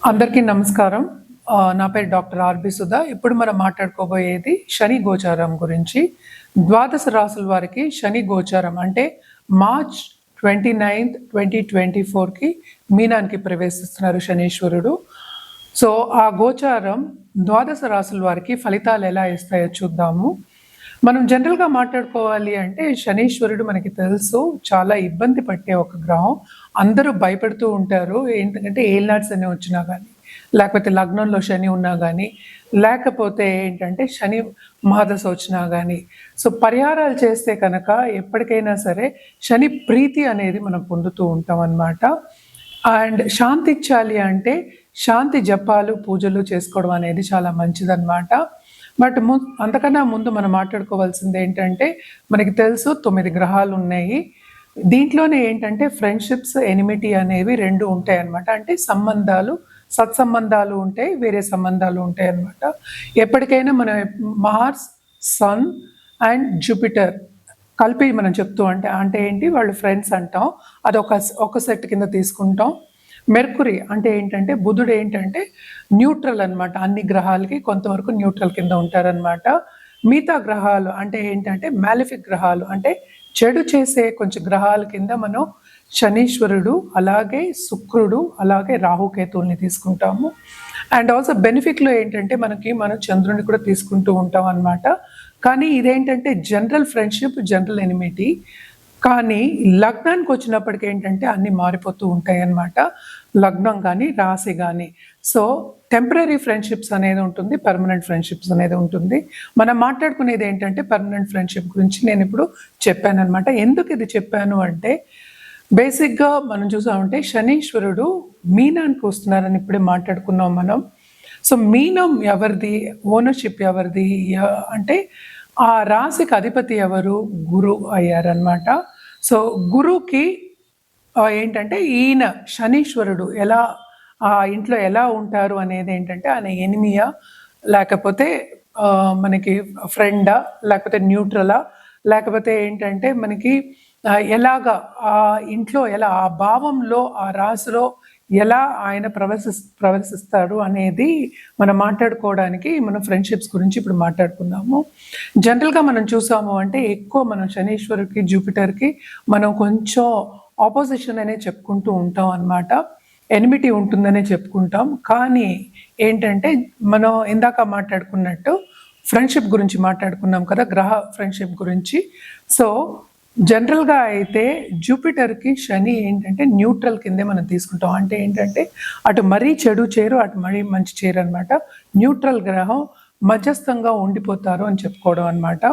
అందరికీ నమస్కారం. నా పేరు డాక్టర్ ఆర్బి సుధా. ఇప్పుడు మనం మాట్లాడుకోబోయేది శని గోచారం గురించి. ద్వాదశ రాసుల వారికి శని గోచారం అంటే మార్చ్ 29, 2024కి మీనానికి ప్రవేశిస్తున్నారు శనీశ్వరుడు. సో ఆ గోచారం ద్వాదశ రాసుల వారికి ఫలితాలు ఎలా ఇస్తాయో చూద్దాము. మనం జనరల్గా మాట్లాడుకోవాలి అంటే శనీశ్వరుడు మనకి తెలుసు చాలా ఇబ్బంది పట్టే ఒక గ్రహం. అందరూ భయపడుతూ ఉంటారు. ఏంటంటే ఏలినాటి శని వచ్చినా కానీ, లేకపోతే లగ్నంలో శని ఉన్నా కానీ, లేకపోతే ఏంటంటే శని మహాదశ వచ్చినా కానీ. సో పరిహారాలు చేస్తే కనుక ఎప్పటికైనా సరే శని ప్రీతి అనేది మనం పొందుతూ ఉంటాం అన్నమాట. అండ్ శాంతి ఇచ్చాలి అంటే శాంతి జపాలు పూజలు చేసుకోవడం అనేది చాలా మంచిదన్నమాట. బట్ అంతకన్నా ముందు మనం మాట్లాడుకోవాల్సింది ఏంటంటే మనకి తెలుసు 9 గ్రహాలు ఉన్నాయి. దీంట్లోనే ఏంటంటే ఫ్రెండ్షిప్స్, ఎనిమిటీ అనేవి 2 ఉంటాయి అన్నమాట. అంటే సంబంధాలు, సత్సంబంధాలు ఉంటాయి, వేరే సంబంధాలు ఉంటాయి అన్నమాట. ఎప్పటికైనా మనం మార్స్, సన్ అండ్ జూపిటర్ కలిపి మనం చెప్తూ అంటే ఏంటి వాళ్ళు ఫ్రెండ్స్ అంటాం. అది ఒక సెట్ కింద తీసుకుంటాం. మెర్కురీ అంటే ఏంటంటే బుధుడు ఏంటంటే న్యూట్రల్ అన్నమాట. అన్ని గ్రహాలకి కొంతవరకు న్యూట్రల్ కింద ఉంటారనమాట. మిగతా గ్రహాలు అంటే ఏంటంటే మ్యాలిఫిక్ గ్రహాలు అంటే చెడు చేసే కొంచెం గ్రహాల కింద మనం శనీశ్వరుడు, అలాగే శుక్రుడు, అలాగే రాహుకేతువుల్ని తీసుకుంటాము. అండ్ ఆల్సో బెనిఫిట్లో ఏంటంటే మనం చంద్రుని కూడా తీసుకుంటూ ఉంటాం అన్నమాట. కానీ ఇదేంటంటే జనరల్ ఫ్రెండ్షిప్, జనరల్ ఎనిమిటీ. కానీ లగ్నానికి వచ్చినప్పటికీ ఏంటంటే అన్నీ మారిపోతూ ఉంటాయి అన్నమాట. లగ్నం కానీ, రాశి కానీ. సో టెంపరీ ఫ్రెండ్షిప్స్ అనేది ఉంటుంది, పర్మనెంట్ ఫ్రెండ్షిప్స్ అనేది ఉంటుంది. మనం మాట్లాడుకునేది ఏంటంటే పర్మనెంట్ ఫ్రెండ్షిప్ గురించి నేను ఇప్పుడు చెప్పాను అనమాట. ఎందుకు ఇది చెప్పాను అంటే బేసిక్గా మనం చూసామంటే శనీశ్వరుడు మీనానికి వస్తున్నారని ఇప్పుడే మాట్లాడుకున్నాం మనం. సో మీనం ఎవరిది, ఓనర్షిప్ ఎవరిది అంటే ఆ రాశికి అధిపతి ఎవరు, గురు అయ్యారనమాట. సో గురువుకి ఏంటంటే ఈయన శనీశ్వరుడు ఎలా ఆ ఇంట్లో ఎలా ఉంటారు అనేది ఏంటంటే ఆయన ఎనిమియా, లేకపోతే మనకి ఫ్రెండా, లేకపోతే న్యూట్రలా, లేకపోతే ఏంటంటే మనకి ఎలాగా ఆ ఇంట్లో ఎలా ఆ భావంలో ఆ రాశిలో ఎలా ఆయన ప్రవర్తిస్తాడు అనేది మనం మాట్లాడుకోవడానికి మనం ఫ్రెండ్షిప్స్ గురించి ఇప్పుడు మాట్లాడుకున్నాము. జనరల్గా మనం చూసాము అంటే ఎక్కువ మనం శనీశ్వరుడికి, జూపిటర్కి మనం కొంచెం ఆపోజిషన్ అనే చెప్పుకుంటూ ఉంటాం అన్నమాట. ఎనిమిటీ ఉంటుందనే చెప్పుకుంటాం. కానీ ఏంటంటే మనం ఇందాక మాట్లాడుకున్నట్టు ఫ్రెండ్షిప్ గురించి మాట్లాడుకున్నాం కదా, గ్రహ ఫ్రెండ్షిప్ గురించి. సో జనరల్గా అయితే జూపిటర్కి శని ఏంటంటే న్యూట్రల్ కిందే మనం తీసుకుంటాం. అంటే ఏంటంటే అటు మరీ చెడు చేరు, అటు మరీ మంచి చేరు అనమాట. న్యూట్రల్ గ్రహం, మధ్యస్థంగా ఉండిపోతారు అని చెప్పుకోవడం అనమాట.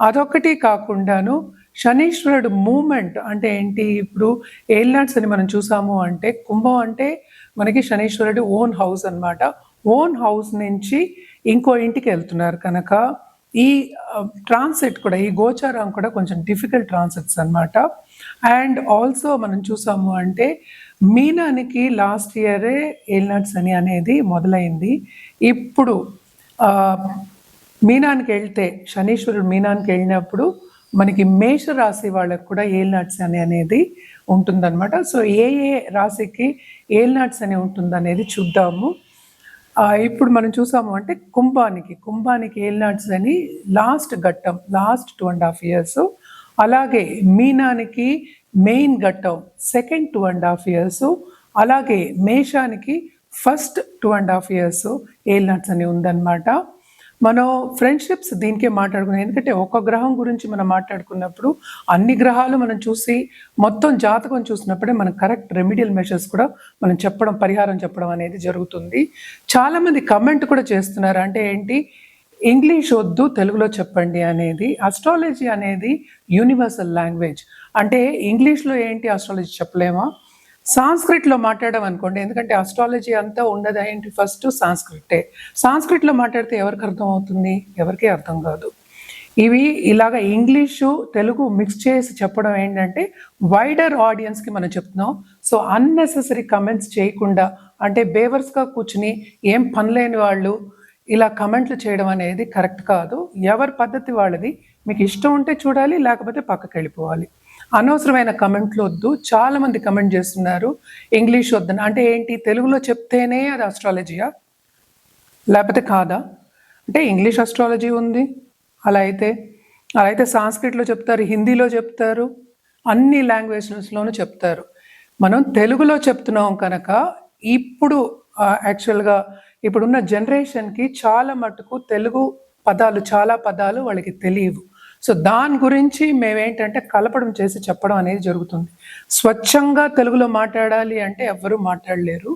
అదొకటి కాకుండాను శనీశ్వరుడు మూమెంట్ అంటే ఏంటి, ఇప్పుడు ఏలినాడ్స్ అని మనం చూసాము అంటే కుంభం అంటే మనకి శనీశ్వరుడు ఓన్ హౌస్ అనమాట. ఓన్ హౌస్ నుంచి ఇంకో ఇంటికి వెళ్తున్నారు కనుక ఈ ట్రాన్సిట్ కూడా, ఈ గోచారం కూడా కొంచెం డిఫికల్ట్ ట్రాన్సిట్స్ అనమాట. అండ్ ఆల్సో మనం చూసాము అంటే మీనానికి లాస్ట్ ఇయరే ఏలినాడ్స్ అని అనేది మొదలైంది. ఇప్పుడు మీనానికి వెళ్తే శనీశ్వరుడు మీనానికి వెళ్ళినప్పుడు మనకి మేష రాశి వాళ్ళకు కూడా ఏలినాడ్స్ అని అనేది ఉంటుందన్నమాట. సో ఏ రాశికి ఏలినాడ్స్ అని ఉంటుందనేది చూద్దాము. ఇప్పుడు మనం చూసాము అంటే కుంభానికి ఏలినాడ్స్ అని లాస్ట్ ఘట్టం, లాస్ట్ 2.5 years. అలాగే మీనానికి మెయిన్ ఘట్టం సెకండ్ 2.5 years. అలాగే మేషానికి ఫస్ట్ 2.5 years ఏలినాడ్స్ అని ఉందన్నమాట. మనం ఫ్రెండ్షిప్స్ దీనికే మాట్లాడుకున్నాం. ఎందుకంటే ఒక గ్రహం గురించి మనం మాట్లాడుకున్నప్పుడు అన్ని గ్రహాలు మనం చూసి మొత్తం జాతకం చూసినప్పుడే మనం కరెక్ట్ రెమిడియల్ మెషర్స్ కూడా మనం చెప్పడం, పరిహారం చెప్పడం అనేది జరుగుతుంది. చాలామంది కమెంట్ కూడా చేస్తున్నారు. అంటే ఏంటి, ఇంగ్లీష్ వద్దు తెలుగులో చెప్పండి అనేది. అస్ట్రాలజీ అనేది యూనివర్సల్ లాంగ్వేజ్. అంటే ఇంగ్లీష్లో ఏంటి అస్ట్రాలజీ చెప్పలేమా, సాంస్క్రిట్లో మాట్లాడడం అనుకోండి. ఎందుకంటే అస్ట్రాలజీ అంతా ఉండదు ఏంటి, ఫస్ట్ సాంస్క్రిటే. సాంస్క్రిట్లో మాట్లాడితే ఎవరికి అర్థం అవుతుంది, ఎవరికీ అర్థం కాదు. ఇవి ఇలాగ ఇంగ్లీషు తెలుగు మిక్స్ చేసి చెప్పడం ఏంటంటే వైడర్ ఆడియన్స్కి మనం చెప్తున్నాం. సో అన్నెసెసరీ కమెంట్స్ చేయకుండా, అంటే బేవర్స్గా కూర్చుని ఏం పనిలేని వాళ్ళు ఇలా కమెంట్లు చేయడం అనేది కరెక్ట్ కాదు. ఎవరి పద్ధతి వాళ్ళది. మీకు ఇష్టం ఉంటే చూడాలి, లేకపోతే పక్కకి వెళ్ళిపోవాలి. అనవసరమైన కమెంట్లు వద్దు. చాలా మంది కమెంట్ చేస్తున్నారు ఇంగ్లీష్ వద్దని. అంటే ఏంటి, తెలుగులో చెప్తేనే అది అస్ట్రాలజీయా లేకపోతే కాదా? అంటే ఇంగ్లీష్ అస్ట్రాలజీ ఉంది, అలా అయితే సాంస్క్రిట్లో చెప్తారు, హిందీలో చెప్తారు, అన్ని లాంగ్వేజెస్లోనూ చెప్తారు. మనం తెలుగులో చెప్తున్నాం కనుక ఇప్పుడు యాక్చువల్గా ఇప్పుడున్న జనరేషన్కి చాలా మటుకు తెలుగు పదాలు, చాలా పదాలు వాళ్ళకి తెలియవు. సో దాని గురించి మేమేంటంటే కలపడం చేసి చెప్పడం అనేది జరుగుతుంది. స్వచ్ఛంగా తెలుగులో మాట్లాడాలి అంటే ఎవ్వరూ మాట్లాడలేరు,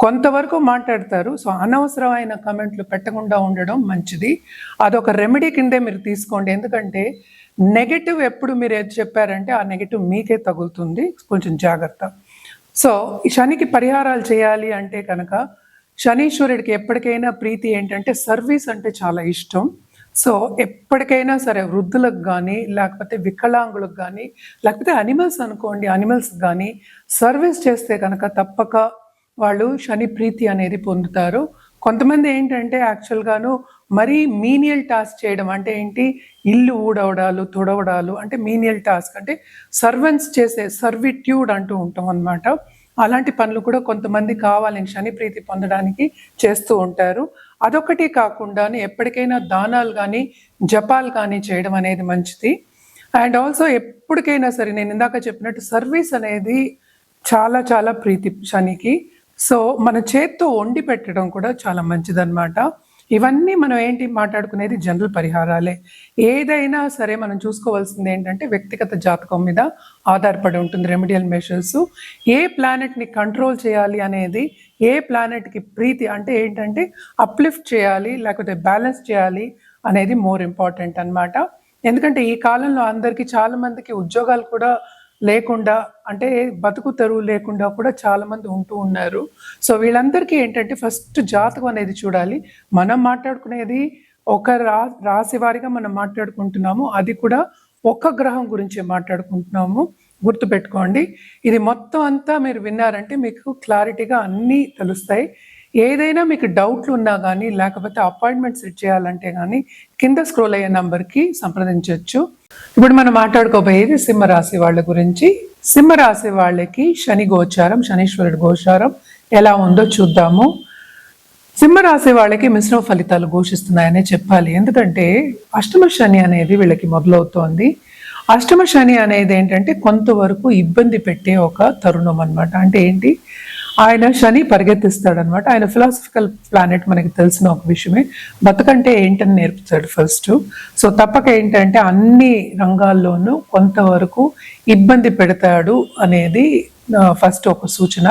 కొంతవరకు మాట్లాడతారు. సో అనవసరమైన కమెంట్లు పెట్టకుండా ఉండడం మంచిది. అదొక రెమెడీ కిందే మీరు తీసుకోండి. ఎందుకంటే నెగటివ్ ఎప్పుడు మీరు ఏది చెప్పారంటే ఆ నెగటివ్ మీకే తగులుతుంది, కొంచెం జాగ్రత్త. సో ఈ శనికి పరిహారాలు చేయాలి అంటే కనుక శనీశ్వరుడికి ఎప్పటికైనా ప్రీతి ఏంటంటే సర్వీస్ అంటే చాలా ఇష్టం. సో ఎప్పటికైనా సరే వృద్ధులకు కానీ, లేకపోతే వికలాంగులకు కానీ, లేకపోతే అనిమల్స్ అనుకోండి, అనిమల్స్ కానీ సర్వీస్ చేస్తే కనుక తప్పక వాళ్ళు శని ప్రీతి అనేది పొందుతారు. కొంతమంది ఏంటంటే యాక్చువల్గాను మరీ మీనియల్ టాస్క్ చేయడం అంటే ఏంటి, ఇల్లు ఊడవడాలు, తుడవడాలు అంటే మీనియల్ టాస్క్, అంటే సర్వెంట్స్ చేసే సర్విట్యూడ్ అంటూ ఉంటాం అన్నమాట. అలాంటి పనులు కూడా కొంతమంది కావాలని శని ప్రీతి పొందడానికి చేస్తూ ఉంటారు. అదొకటి కాకుండా ఎప్పటికైనా దానాలు కానీ జపాలు కానీ చేయడం అనేది మంచిది. అండ్ ఆల్సో ఎప్పటికైనా సరే నేను ఇందాక చెప్పినట్టు సర్వీస్ అనేది చాలా చాలా ప్రీతి శనికి. సో మన చేత్తో వండి పెట్టడం కూడా చాలా మంచిదన్నమాట. ఇవన్నీ మనం ఏంటి మాట్లాడుకునేది జనరల్ పరిహారాలే. ఏదైనా సరే మనం చూసుకోవాల్సింది ఏంటంటే వ్యక్తిగత జాతకం మీద ఆధారపడి ఉంటుంది రెమెడియల్ మెషర్స్. ఏ ప్లానెట్ని కంట్రోల్ చేయాలి అనేది, ఏ ప్లానెట్కి ప్రీతి అంటే ఏంటంటే అప్లిఫ్ట్ చేయాలి లేకపోతే బ్యాలెన్స్ చేయాలి అనేది మోర్ ఇంపార్టెంట్ అన్నమాట. ఎందుకంటే ఈ కాలంలో అందరికీ, చాలా మందికి ఉద్యోగాలు కూడా లేకుండా, అంటే బతుకు తెరువు లేకుండా కూడా చాలామంది ఉంటూ ఉన్నారు. సో వీళ్ళందరికీ ఏంటంటే ఫస్ట్ జాతకం అనేది చూడాలి. మనం మాట్లాడుకునేది ఒక రాశి వారిగా మనం మాట్లాడుకుంటున్నాము, అది కూడా ఒక గ్రహం గురించి మాట్లాడుకుంటున్నాము. గుర్తుపెట్టుకోండి, ఇది మొత్తం అంతా మీరు విన్నారంటే మీకు క్లారిటీగా అన్నీ తెలుస్తాయి. ఏదైనా మీకు డౌట్లు ఉన్నా కానీ, లేకపోతే అపాయింట్మెంట్ సెట్ చేయాలంటే కానీ కింద స్క్రోల్ అయ్యే నంబర్కి సంప్రదించవచ్చు. ఇప్పుడు మనం మాట్లాడుకోబోయేది సింహరాశి వాళ్ళ గురించి. సింహరాశి వాళ్ళకి శని గోచారం, శనీశ్వరుడు గోచారం ఎలా ఉందో చూద్దాము. సింహరాశి వాళ్ళకి మిశ్రమ ఫలితాలు ఘోషిస్తున్నాయనే చెప్పాలి. ఎందుకంటే అష్టమ శని అనేది వీళ్ళకి మొదలవుతోంది. అష్టమ శని అనేది ఏంటంటే కొంతవరకు ఇబ్బంది పెట్టే ఒక తరుణం అన్నమాట. అంటే ఏంటి, ఆయన శని పరిగెత్తిస్తాడనమాట. ఆయన ఫిలాసఫికల్ ప్లానెట్, మనకి తెలిసిన ఒక విషయమే. బతుకంటే ఏంటని నేర్పుతాడు ఫస్ట్. సో తప్పక ఏంటంటే అన్ని రంగాల్లోనూ కొంతవరకు ఇబ్బంది పెడతాడు అనేది ఫస్ట్ ఒక సూచన.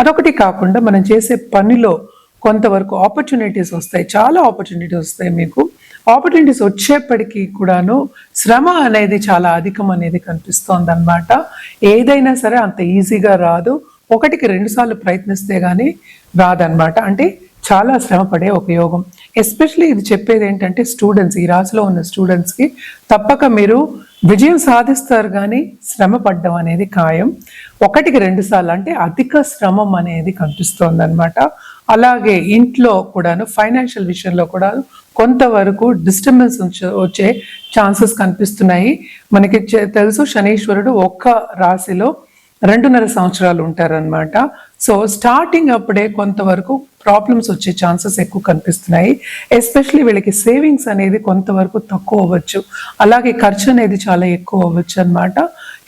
అదొకటి కాకుండా మనం చేసే పనిలో కొంతవరకు ఆపర్చునిటీస్ వస్తాయి, చాలా ఆపర్చునిటీస్ వస్తాయి. మీకు ఆపర్చునిటీస్ వచ్చేప్పటికీ కూడాను శ్రమ అనేది చాలా అధికం అనేది కనిపిస్తోంది అన్నమాట. ఏదైనా సరే అంత ఈజీగా రాదు, ఒకటికి 2 సార్లు ప్రయత్నిస్తే కానీ రాదనమాట. అంటే చాలా శ్రమ పడే ఒక యోగం. ఎస్పెషలీ ఇది చెప్పేది ఏంటంటే స్టూడెంట్స్, ఈ రాశిలో ఉన్న స్టూడెంట్స్కి తప్పక మీరు విజయం సాధిస్తారు, కానీ శ్రమ పడ్డం అనేది ఖాయం. ఒకటికి 2 సార్లు అంటే అధిక శ్రమం అనేది కనిపిస్తోంది అనమాట. అలాగే ఇంట్లో కూడాను ఫైనాన్షియల్ విషయంలో కూడా కొంతవరకు డిస్టర్బెన్స్ వచ్చే ఛాన్సెస్ కనిపిస్తున్నాయి. మనకి తెలుసు శనీశ్వరుడు ఒక్క రాశిలో 2.5 సంవత్సరాలు ఉంటారనమాట. సో స్టార్టింగ్ అప్పుడే కొంతవరకు ప్రాబ్లమ్స్ వచ్చే ఛాన్సెస్ ఎక్కువ కనిపిస్తున్నాయి. ఎస్పెషలీ వీళ్ళకి సేవింగ్స్ అనేది కొంతవరకు తక్కువ అవ్వచ్చు, అలాగే ఖర్చు అనేది చాలా ఎక్కువ అవ్వచ్చు అనమాట.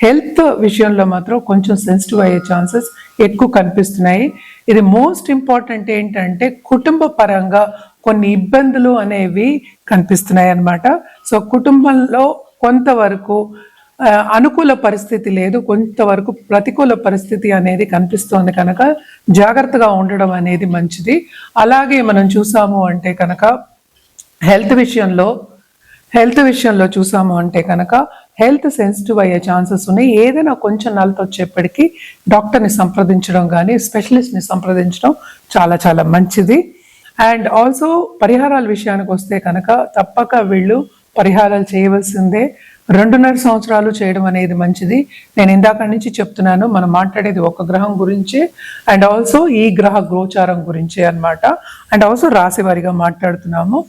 హెల్త్ విషయంలో మాత్రం కొంచెం సెన్సిటివ్ అయ్యే ఛాన్సెస్ ఎక్కువ కనిపిస్తున్నాయి. ఇది మోస్ట్ ఇంపార్టెంట్ ఏంటంటే కుటుంబ పరంగా కొన్ని ఇబ్బందులు అనేవి కనిపిస్తున్నాయి అన్నమాట. సో కుటుంబంలో కొంతవరకు అనుకూల పరిస్థితి లేదు, కొంతవరకు ప్రతికూల పరిస్థితి అనేది కనిపిస్తోంది కనుక జాగ్రత్తగా ఉండడం అనేది మంచిది. అలాగే మనం చూసాము అంటే కనుక హెల్త్ విషయంలో చూసాము అంటే కనుక హెల్త్ సెన్సిటివ్ అయ్యే ఛాన్సెస్ ఉన్నాయి. ఏదైనా కొంచెం నలత వచ్చేప్పటికీ డాక్టర్ని సంప్రదించడం కానీ స్పెషలిస్ట్ని సంప్రదించడం చాలా చాలా మంచిది. అండ్ ఆల్సో పరిహారాల విషయానికి వస్తే కనుక తప్పక వీళ్ళు పరిహారాలు చేయవలసిందే. 2.5 సంవత్సరాలు చేయడం అనేది మంచిది. నేను ఇందాక నుంచి చెప్తున్నాను, మనం మాట్లాడేది ఒక గ్రహం గురించి అండ్ ఆల్సో ఈ గ్రహ గోచారం గురించి అన్నమాట. అండ్ ఆల్సో రాశి వారిగా మాట్లాడుతున్నాము.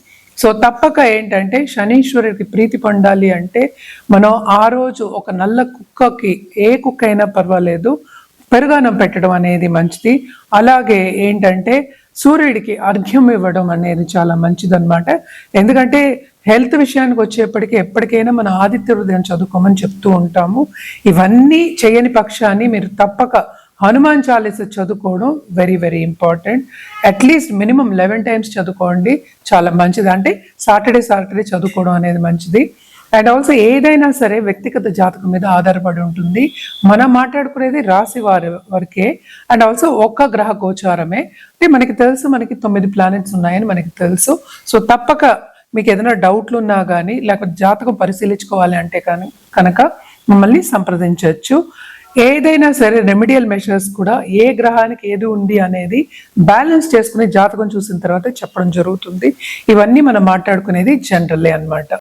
సో తప్పక ఏంటంటే శనీశ్వరుడికి ప్రీతి పొందాలి అంటే మనం ఆ రోజు ఒక నల్ల కుక్కకి, ఏ కుక్క అయినా పర్వాలేదు, పెరుగన్నం పెట్టడం అనేది మంచిది. అలాగే ఏంటంటే సూర్యుడికి అర్ఘ్యం ఇవ్వడం అనేది చాలా మంచిదన్నమాట. ఎందుకంటే హెల్త్ విషయానికి వచ్చేప్పటికీ ఎప్పటికైనా మన ఆదిత్య హృదయం చదువుకోమని చెప్తూ ఉంటాము. ఇవన్నీ చేయని పక్షాన్ని మీరు తప్పక హనుమాన్ చాలీస చదువుకోవడం very very important. At least minimum 11 times చదువుకోండి, చాలా మంచిది. అంటే సాటర్డే చదువుకోవడం అనేది మంచిది. అండ్ ఆల్సో ఏదైనా సరే వ్యక్తిగత జాతకం మీద ఆధారపడి ఉంటుంది. మనం మాట్లాడుకునేది రాశి వరకే. అండ్ ఆల్సో ఒక్క గ్రహ గోచారమే. అంటే మనకి తెలుసు, మనకి 9 ప్లానెట్స్ ఉన్నాయని మనకి తెలుసు. సో తప్పక మీకు ఏదైనా డౌట్లు ఉన్నా కానీ, లేకపోతే జాతకం పరిశీలించుకోవాలి అంటే కనుక మమ్మల్ని సంప్రదించవచ్చు. ఏదైనా సరే రెమెడియల్ మెషర్స్ కూడా ఏ గ్రహానికి ఏది ఉంది అనేది బ్యాలెన్స్ చేసుకుని జాతకం చూసిన తర్వాత చెప్పడం జరుగుతుంది. ఇవన్నీ మనం మాట్లాడుకునేది జనరల్లే అన్నమాట.